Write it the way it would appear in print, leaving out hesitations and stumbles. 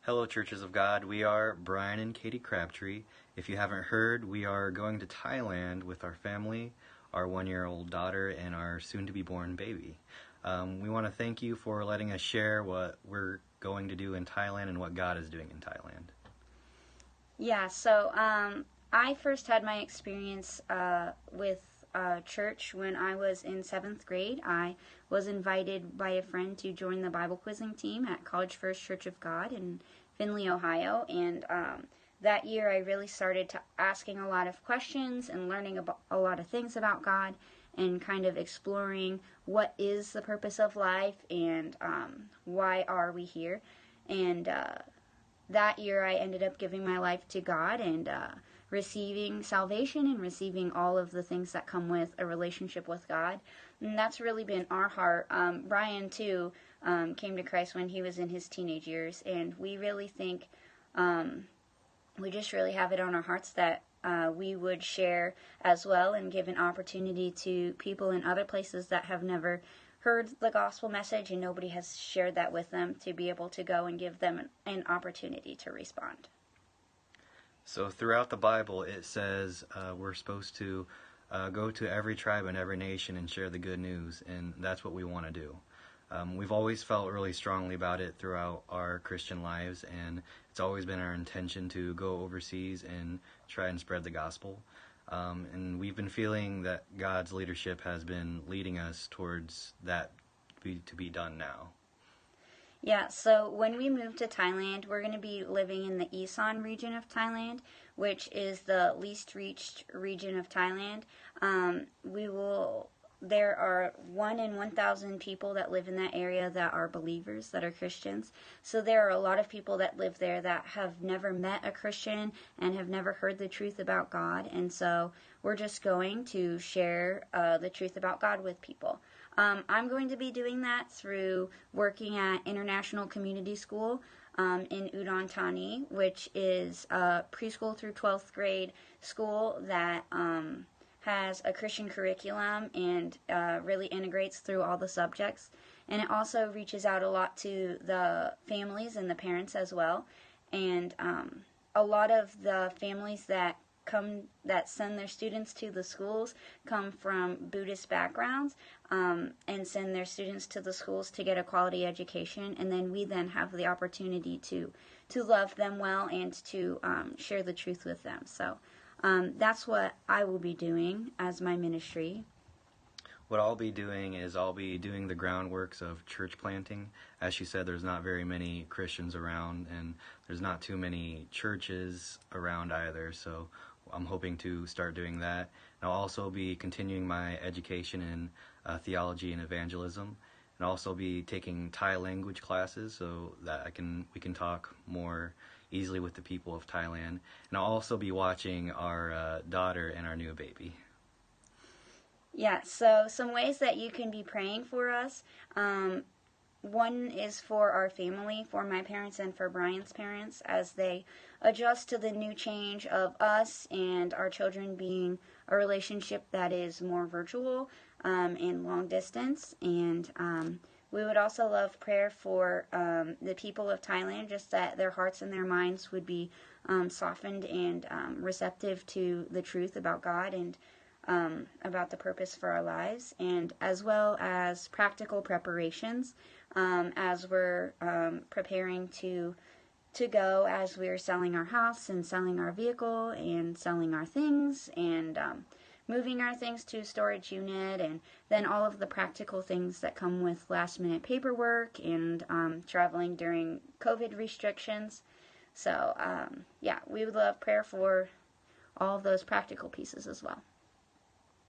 Hello, Churches of God. We are Bryan and Katie Crabtree. If you haven't heard, we are going to Thailand with our family, our 1-year-old daughter, and our soon-to-be-born baby. We want to thank you for letting us share what we're going to do in Thailand and what God is doing in Thailand. Yeah, so I first had my experience with church when I was in 7th grade. I was invited by a friend to join the Bible quizzing team at College First Church of God in Findlay, Ohio, and that year I really started asking a lot of questions and learning about a lot of things about God and kind of exploring what is the purpose of life and why are we here. And that year I ended up giving my life to God and receiving salvation and receiving all of the things that come with a relationship with God. And that's really been our heart. Bryan, too, came to Christ when he was in his teenage years, and we really think we just really have it on our hearts that we would share as well and give an opportunity to people in other places that have never heard the gospel message and nobody has shared that with them, to be able to go and give them an opportunity to respond. So throughout the Bible, it says we're supposed to go to every tribe and every nation and share the good news, and that's what we want to do. We've always felt really strongly about it throughout our Christian lives, and it's always been our intention to go overseas and try and spread the gospel. And we've been feeling that God's leadership has been leading us towards that to be done now. Yeah, so when we move to Thailand, we're going to be living in the Isan region of Thailand, which is the least reached region of Thailand. There are 1 in 1,000 people that live in that area that are believers, that are Christians. So there are a lot of people that live there that have never met a Christian and have never heard the truth about God. And so we're just going to share the truth about God with people. I'm going to be doing that through working at International Community School in Udon Thani, which is a preschool through 12th grade school that has a Christian curriculum and really integrates through all the subjects. And it also reaches out a lot to the families and the parents as well. And a lot of the families that send their students to the schools come from Buddhist backgrounds and send their students to the schools to get a quality education, and then we then have the opportunity to love them well and to share the truth with them. So that's what I will be doing as my ministry. What I'll be doing is I'll be doing the groundworks of church planting. As she said, there's not very many Christians around, and there's not too many churches around either, so I'm hoping to start doing that. And I'll also be continuing my education in theology and evangelism, and also be taking Thai language classes so that we can talk more easily with the people of Thailand. And I'll also be watching our daughter and our new baby. Yeah, so some ways that you can be praying for us. One is for our family, for my parents and for Bryan's parents, as they adjust to the new change of us and our children being a relationship that is more virtual and long distance. And we would also love prayer for the people of Thailand, just that their hearts and their minds would be softened and receptive to the truth about God and about the purpose for our lives, and as well as practical preparations as we're preparing to go, as we're selling our house and selling our vehicle and selling our things and moving our things to a storage unit, and then all of the practical things that come with last minute paperwork and traveling during COVID restrictions. So yeah, we would love prayer for all of those practical pieces as well.